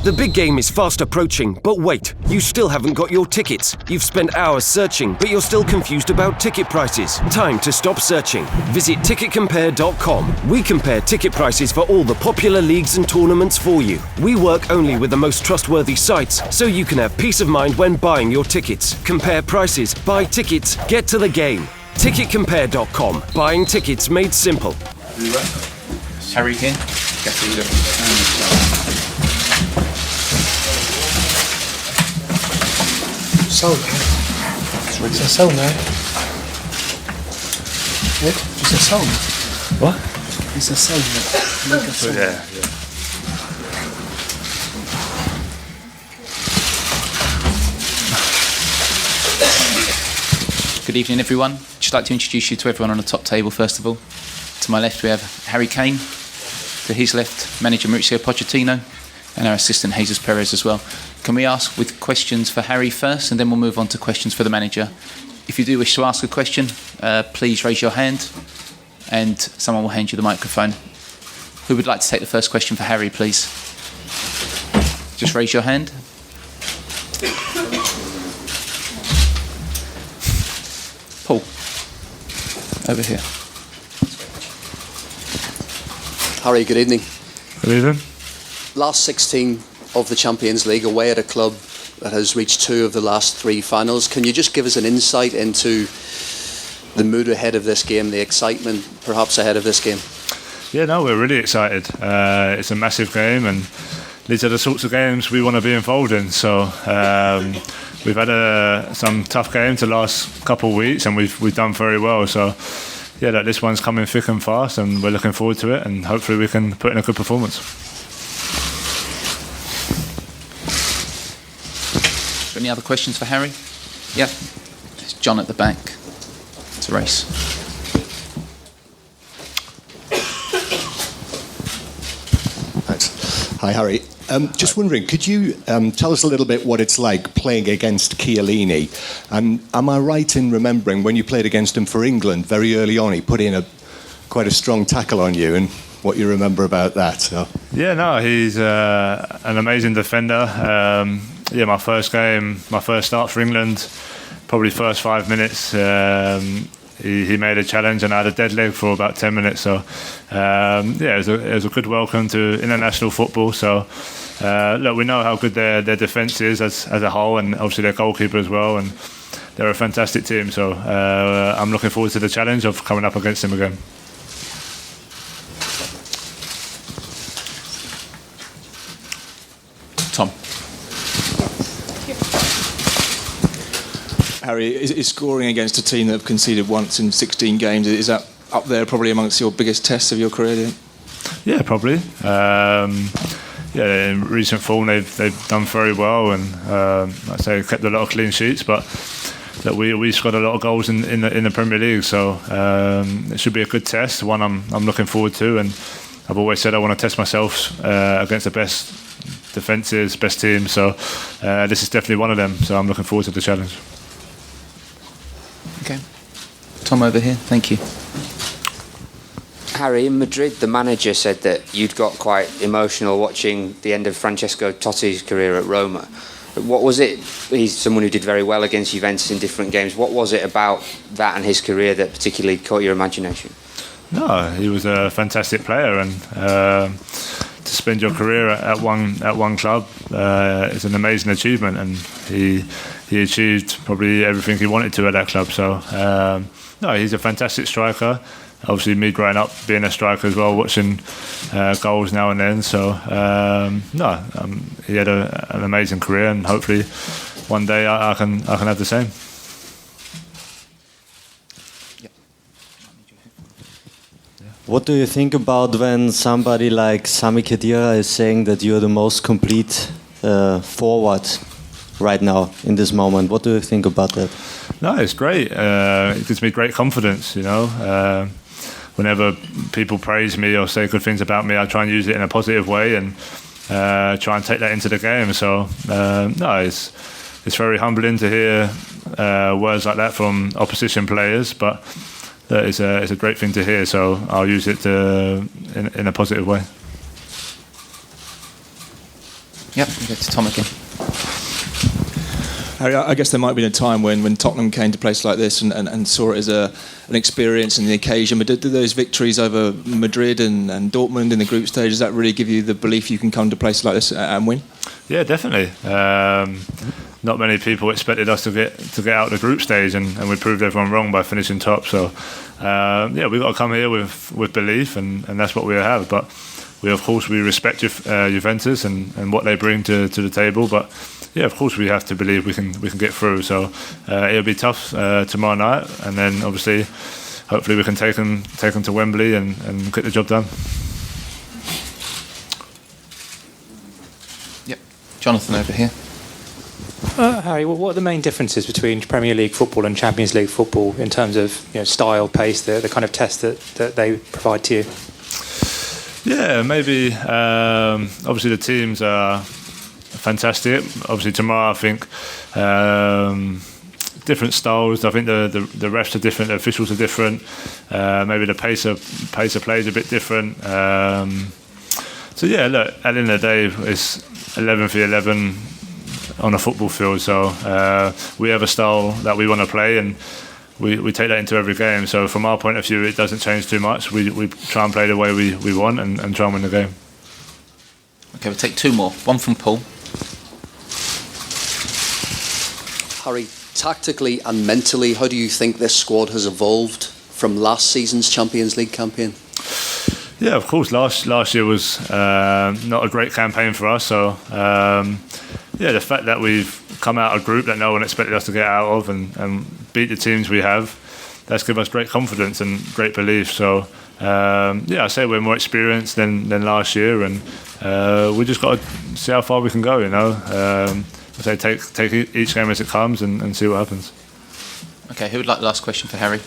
The big game is fast approaching, but wait, you still haven't got your tickets. You've spent hours searching, but you're still confused about ticket prices. Time to stop searching. Visit ticketcompare.com. We compare ticket prices for all the popular leagues and tournaments for you. We work only with the most trustworthy sites, so you can have peace of mind when buying your tickets. Compare prices, buy tickets, get to the game. Ticketcompare.com. Buying tickets made simple. Harry Kane. Sauna. It's a sauna. What? It's a sauna. What? It's a sauna. Like a sauna. Yeah. Good evening, everyone. Just like to introduce you to everyone on the top table, first of all. To my left, we have Harry Kane. To his left, manager Mauricio Pochettino, and our assistant Jesus Perez as well. Can we ask with questions for Harry first, and then we'll move on to questions for the manager. If you do wish to ask a question, please raise your hand, and someone will hand you the microphone. Who would like to take the first question for Harry, please? Just raise your hand. Paul, over here. Harry, good evening. Good evening. Last 16 of the Champions League, away at a club that has reached 2 of the last 3 finals. Can you just give us an insight into the mood ahead of this game, the excitement perhaps ahead of this game? Yeah, no, we're really excited. It's a massive game, and these are the sorts of games we want to be involved in. So we've had some tough games the last couple of weeks, and we've done very well. So yeah, this one's coming thick and fast, and we're looking forward to it, and hopefully we can put in a good performance. Any other questions for Harry? Yeah. There's John at the back. It's a race. Thanks. Hi, Harry. Just wondering, could you tell us a little bit what it's like playing against Chiellini? And am I right in remembering when you played against him for England very early on, he put in quite a strong tackle on you, and what you remember about that? So. Yeah, no, he's an amazing defender. My first start for England, probably first 5 minutes, he made a challenge, and I had a dead leg for about 10 minutes. So, it was a good welcome to international football. So, look, we know how good their defence is as a whole, and obviously their goalkeeper as well, and they're a fantastic team. So, I'm looking forward to the challenge of coming up against them again. Tom. Harry, is scoring against a team that have conceded once in 16 games, is that up there probably amongst your biggest tests of your career, do you think? Yeah, probably. In recent form they've done very well, and I'd say kept a lot of clean sheets, but that we scored a lot of goals in the Premier League, so it should be a good test, one I'm looking forward to, and I've always said I want to test myself against the best defences, best teams, so this is definitely one of them, so I'm looking forward to the challenge. Okay. Tom over here, thank you. Harry, in Madrid, the manager said that you'd got quite emotional watching the end of Francesco Totti's career at Roma. What was it? He's someone who did very well against Juventus in different games. What was it about that and his career that particularly caught your imagination? No, he was a fantastic player, and to spend your career at one club is an amazing achievement, and he achieved probably everything he wanted to at that club. So he's a fantastic striker. Obviously, me growing up being a striker as well, watching goals now and then. So he had an amazing career, and hopefully one day I can have the same. What do you think about when somebody like Sami Khedira is saying that you're the most complete forward right now in this moment? What do you think about that? No, it's great. It gives me great confidence, whenever people praise me or say good things about me, I try and use it in a positive way and try and take that into the game. So, it's very humbling to hear words like that from opposition players, but it's a great thing to hear, so I'll use it in a positive way. Yep, we'll go to Tom again. Harry, I guess there might have been a time when Tottenham came to a place like this and saw it as an experience and the occasion. But did those victories over Madrid and Dortmund in the group stage, does that really give you the belief you can come to places like this and win? Yeah, definitely. Not many people expected us to get out of the group stage, and we proved everyone wrong by finishing top. So we've got to come here with belief, and that's what we have. But of course we respect Juventus and what they bring to the table. But yeah, of course we have to believe we can get through. So it'll be tough tomorrow night, and then obviously hopefully we can take them to Wembley and get the job done. Yep, Jonathan over here. Harry, what are the main differences between Premier League football and Champions League football in terms of style, pace, the kind of test that they provide to you? Yeah, maybe. Obviously, the teams are fantastic. Obviously, tomorrow I think different styles. I think the refs are different, the officials are different. Maybe the pace of play is a bit different. So yeah, look, at the end of the day, it's 11 v 11 on a football field. So we have a style that we want to play, and we take that into every game. So from our point of view, it doesn't change too much. We try and play the way we want and try and win the game. Okay, we'll take two more. One from Paul. Harry, tactically and mentally, how do you think this squad has evolved from last season's Champions League campaign? Yeah, of course. Last year was not a great campaign for us. So the fact that we've come out of a group that no one expected us to get out of and beat the teams we have, that's given us great confidence and great belief. So I say we're more experienced than last year, and we just got to see how far we can go. I say take each game as it comes and see what happens. Okay, who would like the last question for Harry?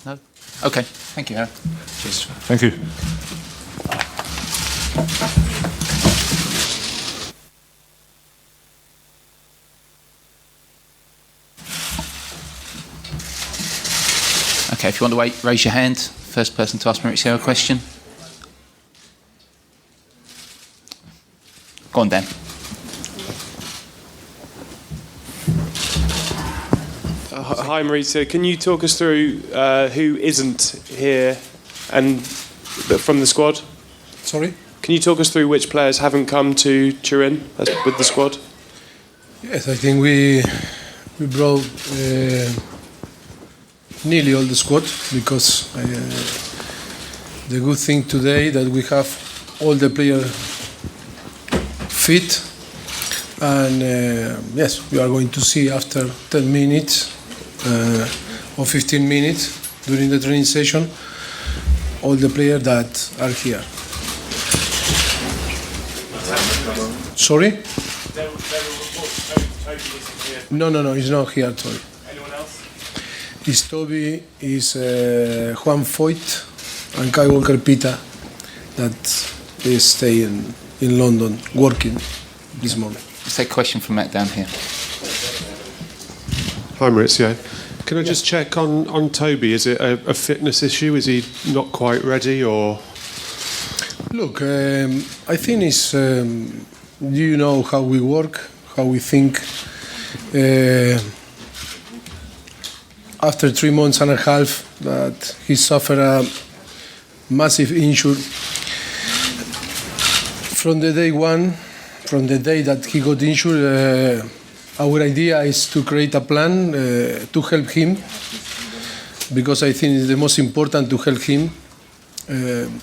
No? Okay, thank you, Harry. Cheers. Thank you. Okay, if you want to raise your hand, first person to ask Mauricio a question. Go on, Dan. Hi Mauricio, can you talk us through who isn't here and from the squad? Sorry? Can you talk us through which players haven't come to Turin with the squad? Yes, I think we brought nearly all the squad, because the good thing today that we have all the players fit, and yes, we are going to see after 10 minutes or 15 minutes during the training session all the players that are here. Sorry? No, he's not here, sorry. Anyone else? It's Toby, is Juan Foyt and Kai Walker-Peters that they stay in London working this moment. Let's take a question from Matt down here. Hi Mauricio. Can I just check on Toby? Is it a fitness issue? Is he not quite ready, or? Look, I think it's you know how we work, how we think. After 3 months and a half that he suffered a massive injury, from the day that he got injured, our idea is to create a plan to help him, because I think it's the most important to help him.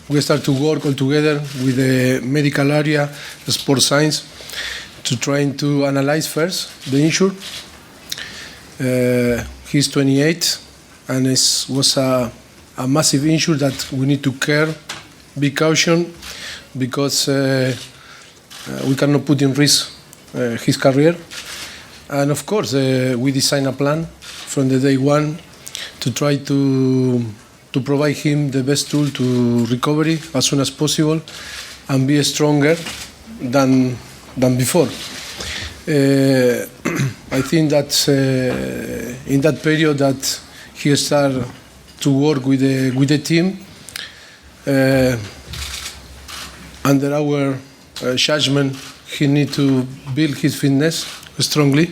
We start to work all together with the medical area, the sports science, to trying to analyze first the injury. He's 28, and it was a massive injury that we need to care, be caution, because we cannot put in risk his career. And of course, we design a plan from the day one to try to provide him the best tool to recovery as soon as possible and be stronger than before. I think that in that period that he started to work with the team, under our judgment, he need to build his fitness strongly.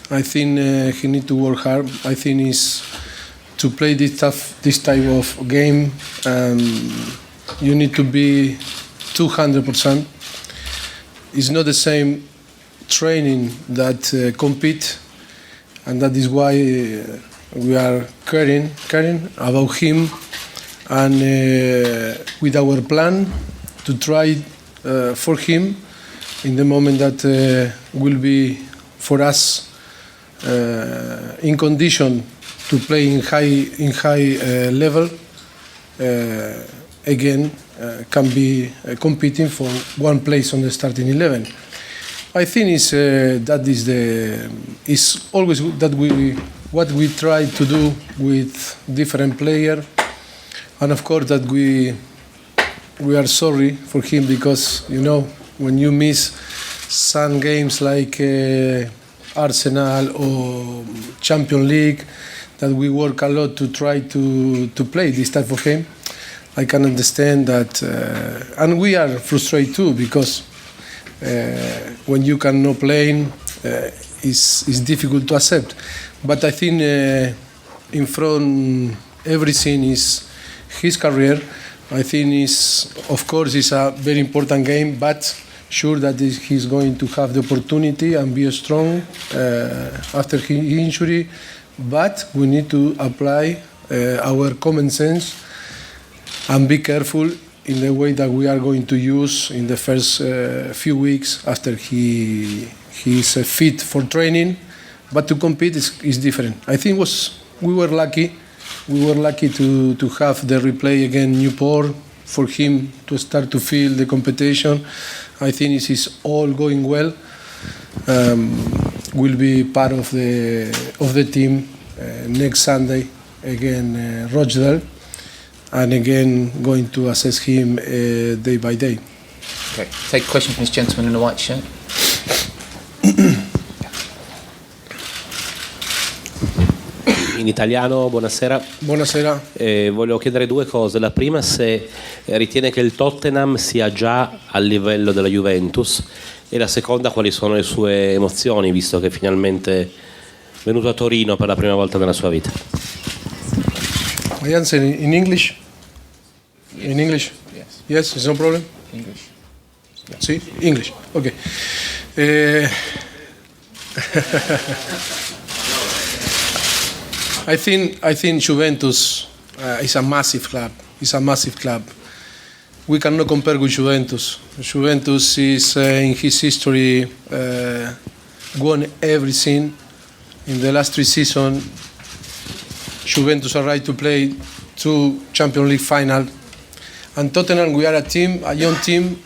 I think he need to work hard. I think is to play this type of game. You need to be 200%. It's not the same training that compete, and that is why we are caring about him, and with our plan to try for him in the moment that will be for us in condition to play in high level again, can be competing for one place on the starting 11. I think is always that what we try to do with different players, and of course that we are sorry for him, because when you miss some games like Arsenal or Champions League, that we work a lot to try to play this type of game. I can understand that, and we are frustrated too, because when you cannot play, it's difficult to accept. But I think in front everything is his career. I think of course it's a very important game, but sure that he's going to have the opportunity and be strong after his injury. But we need to apply our common sense and be careful in the way that we are going to use in the first few weeks after he is fit for training. But to compete is different. I think we were lucky. We were lucky to have the replay again Newport, for him to start to feel the competition. I think this is all going well. Will be part of the team next Sunday again Rochdale, and again going to assess him day by day. Okay, take a question from this gentleman in the white shirt. In italiano, buonasera. Buonasera. Volevo chiedere due cose. La prima, se ritiene che il Tottenham sia già al livello della Juventus, e la seconda, quali sono le sue emozioni, visto che finalmente è venuto a Torino per la prima volta nella sua vita. I answer in English. In English? Yes. Yes, it's no problem. English. See, English. Okay. I think Juventus is a massive club. It's a massive club. We cannot compare with Juventus. Juventus is in his history won everything. In the last 3 seasons, Juventus arrived to play 2 Champions League final. And Tottenham, we are a young team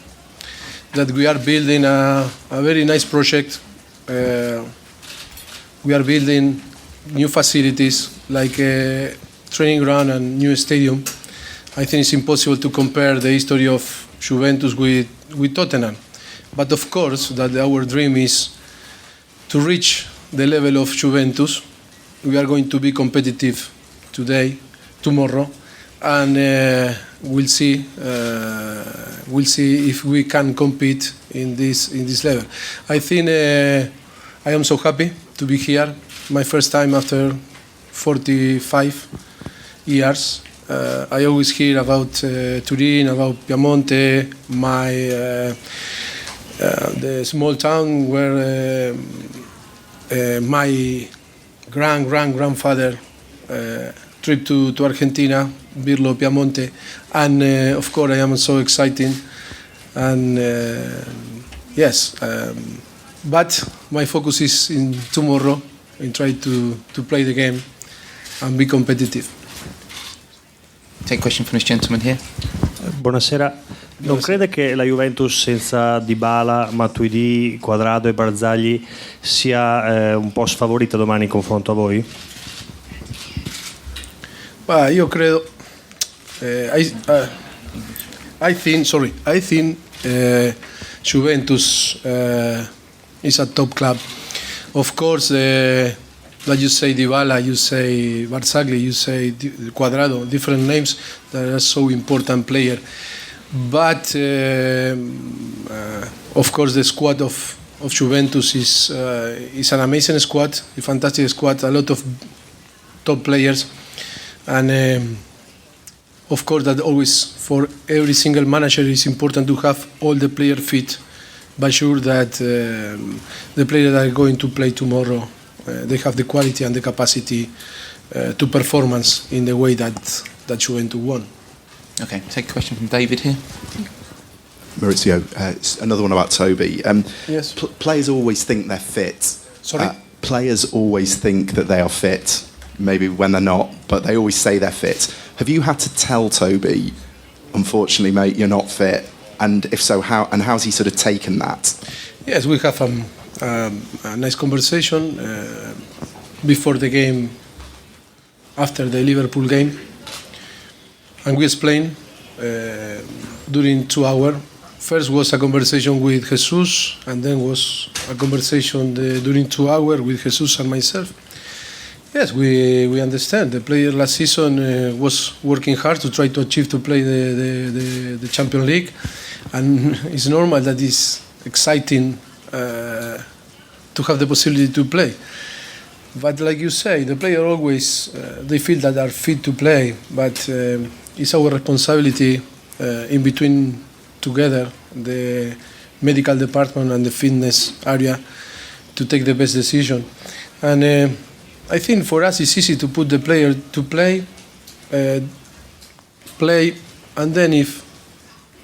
that we are building a very nice project. We are building new facilities like a training ground and new stadium. I think it's impossible to compare the history of Juventus with Tottenham. But of course, that our dream is to reach the level of Juventus. We are going to be competitive today, tomorrow, and we'll see if we can compete in this level. I think I am so happy to be here. My first time after 45 years. I always hear about Turin, about Piemonte, the small town where my grandfather trip to Argentina, Birlo, Piemonte, and of course I am so excited, and yes, but my focus is in tomorrow, and try to play the game and be competitive. Take a question from this gentleman here. Buonasera. Non crede che la Juventus senza Dybala, Matuidi, Quadrado e Barzagli sia un po' sfavorita domani in confronto a voi? Io credo. I think Juventus is a top club. Of course, like you say Dybala, you say Barzagli, you say Quadrado, different names that are so important player. but of course the squad of Juventus is an amazing squad, a fantastic squad, a lot of top players, and of course that always for every single manager is important to have all the players fit, but sure that the players that are going to play tomorrow they have the quality and the capacity to performance in the way that Juventus won. Okay, take a question from David here. Maurizio, another one about Toby. Yes. Players always think they're fit. Sorry? Players always think that they are fit, maybe when they're not, but they always say they're fit. Have you had to tell Toby, unfortunately, mate, you're not fit? And if so, how? And how's he sort of taken that? Yes, we have a nice conversation before the game, after the Liverpool game, and we explain during 2 hours. First was a conversation with Jesus, and then was a conversation during 2 hours with Jesus and myself. Yes, we understand. The player last season was working hard to try to achieve to play the Champions League, and it's normal that it's exciting to have the possibility to play. But like you say, the player always they feel that they are fit to play, but it's our responsibility in between together, the medical department and the fitness area, to take the best decision. And I think for us it's easy to put the player to play, and then if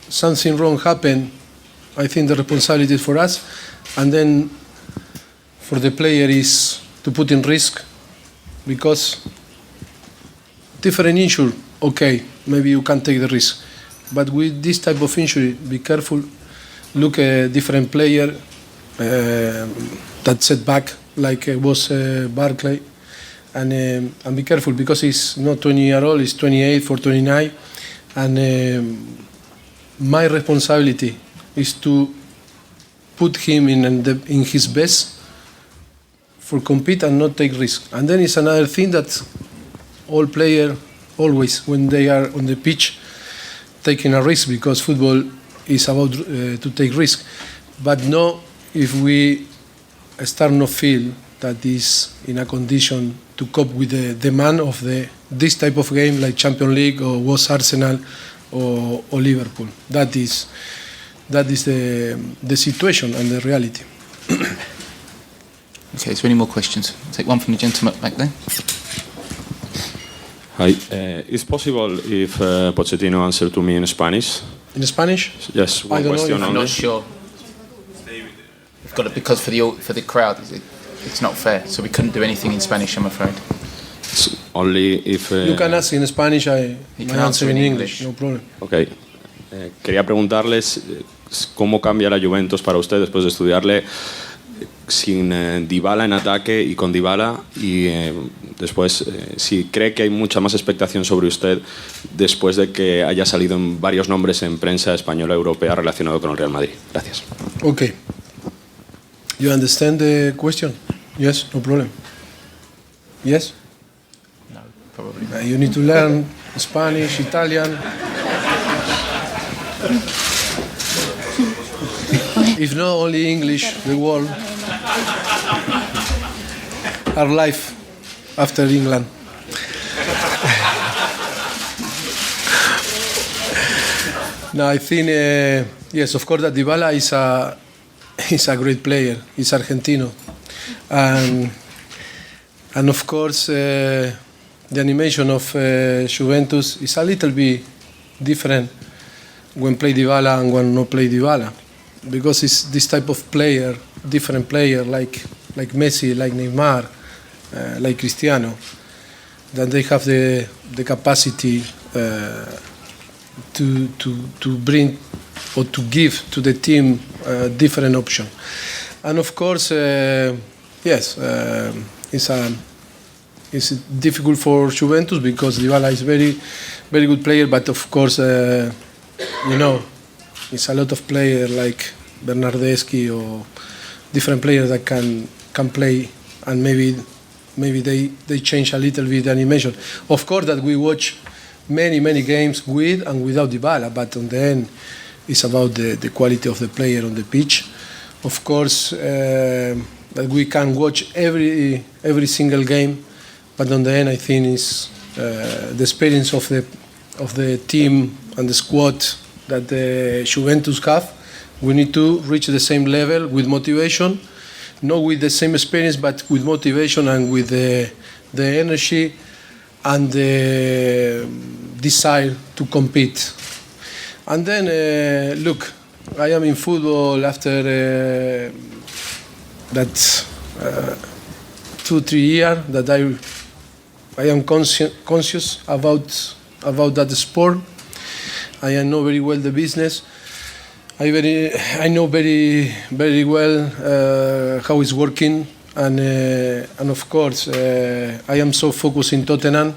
something wrong happen, I think the responsibility is for us, and then for the player is to put in risk, because different injury, okay, maybe you can take the risk, but with this type of injury, be careful. Look at different player that set back, like was Barclay, and be careful, because he's not 20 years old, he's 28 or 29, and my responsibility is to put him in his best for compete and not take risk. And then it's another thing that all players always, when they are on the pitch, taking a risk, because football is about to take risk. But no, if we start not feel that is in a condition to cope with the demand of this type of game, like Champions League or was Arsenal or Liverpool. That is the situation and the reality. Okay, is there any more questions? Take one from the gentleman back there. Hi, is possible if Pochettino answer to me in Spanish? In Spanish? Yes, one question only. I'm not sure. We've got it, because for the crowd, it's not fair, so we couldn't do anything in Spanish, I'm afraid. Only if... You can ask in Spanish, I answer in English, no problem. Okay. Quería preguntarles cómo cambia la Juventus para usted después de estudiarle sin Dybala en ataque y con Dybala, y después si cree que hay mucha más expectación sobre usted después de que haya salido en varios nombres en prensa española europea relacionado con el Real Madrid. Gracias. Okay. You understand the question? Yes, no problem. Yes? No, probably. You need to learn Spanish, Italian. If not only English, the world. Our life after England. No, I think yes, of course, that Dybala is a great player. He's Argentino, and of course the animation of Juventus is a little bit different when play Dybala and when not play Dybala, because it's this type of player, different player like Messi, like Neymar, like Cristiano, that they have the capacity to bring or to give to the team different option. And of course, yes, it's difficult for Juventus because Dybala is very good player, but of course, it's a lot of players like Bernardeschi or different players that can play, and maybe they change a little bit the animation. Of course, that we watch many games with and without Dybala, but on the end, it's about the quality of the player on the pitch. Of course, that we can watch every single game, but on the end, I think is the experience of the team and the squad that the Juventus have. We need to reach the same level with motivation, not with the same experience, but with motivation and with the energy and the desire to compete. And then, look, I am in football after that 2-3 years that I am conscious about that sport. I know very well the business. I know very well how it's working, and of course I am so focused in Tottenham,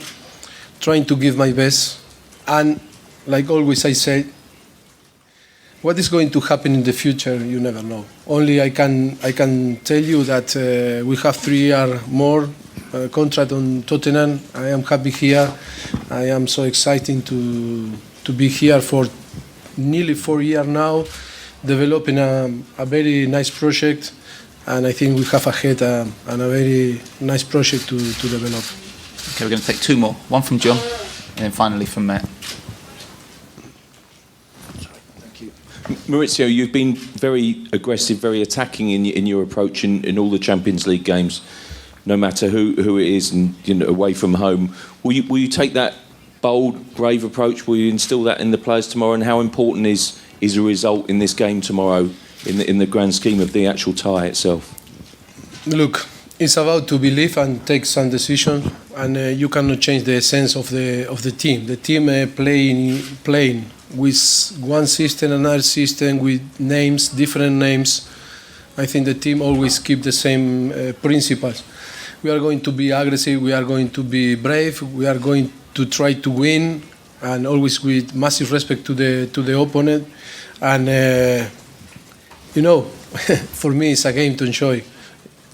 trying to give my best. And like always, I say, what is going to happen in the future, you never know. Only I can tell you that we have 3 years more contract on Tottenham. I am happy here. I am so excited to be here for nearly 4 years now, developing a very nice project, and I think we have ahead and a very nice project to develop. Okay, we're going to take 2 more. One from John, and then finally from Matt. Mauricio, you've been very aggressive, very attacking in your approach in all the Champions League games, no matter who it is, and away from home. Will you take that bold, brave approach? Will you instill that in the players tomorrow? And how important is a result in this game tomorrow in the grand scheme of the actual tie itself? Look, it's about to believe and take some decisions, and you cannot change the essence of the team. The team playing with one system, another system, with names, different names. I think the team always keep the same principles. We are going to be aggressive, we are going to be brave, we are going to try to win, and always with massive respect to the opponent. And for me, it's a game to enjoy,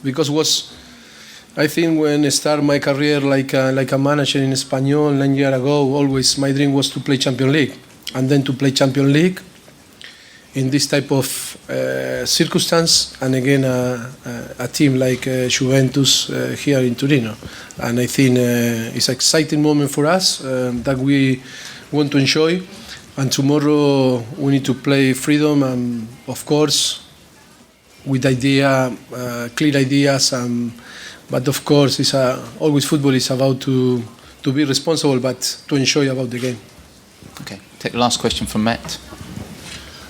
because I think when I started my career like a manager in Espanyol 9 years ago, always my dream was to play Champions League, and then to play Champions League in this type of circumstance, and again a team like Juventus here in Torino. And I think it's an exciting moment for us that we want to enjoy. And tomorrow we need to play freedom, and of course with clear ideas. But of course, always football is about to be responsible, but to enjoy about the game. Okay, take the last question from Matt.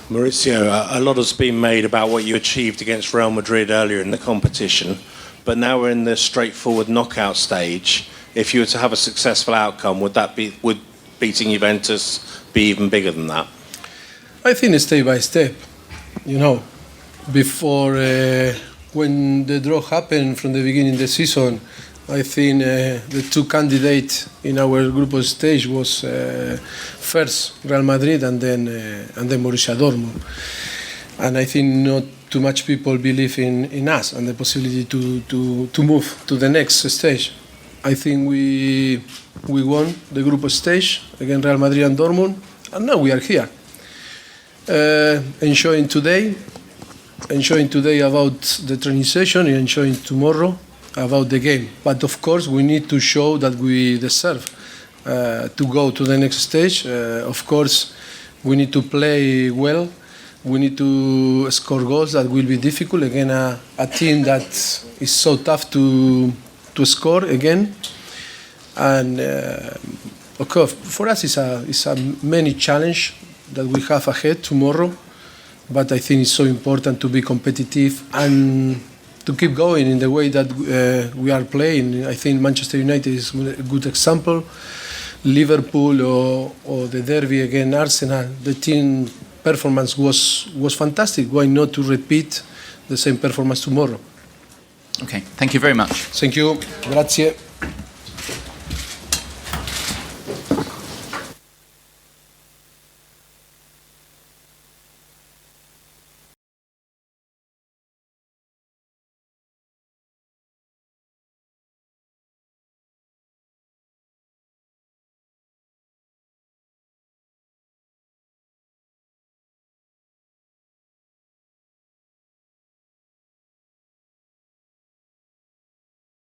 Mauricio, a lot has been made about what you achieved against Real Madrid earlier in the competition, but now we're in the straightforward knockout stage. If you were to have a successful outcome, would beating Juventus be even bigger than that? I think step by step. Before when the draw happened from the beginning of the season, I think the 2 candidates in our group stage was first Real Madrid and then Borussia Dortmund. And I think not too much people believe in us and the possibility to move to the next stage. I think we won the group stage against Real Madrid and Dortmund, and now we are here. Enjoying today about the training session, and enjoying tomorrow about the game. But of course, we need to show that we deserve to go to the next stage. Of course, we need to play well. We need to score goals. That will be difficult. Again, a team that is so tough to score again. And of course, for us, it's a many challenge that we have ahead tomorrow. But I think it's so important to be competitive and to keep going in the way that we are playing. I think Manchester United is a good example. Liverpool or the derby against Arsenal, the team performance was fantastic. Why not to repeat the same performance tomorrow? Okay, thank you very much. Thank you. Grazie.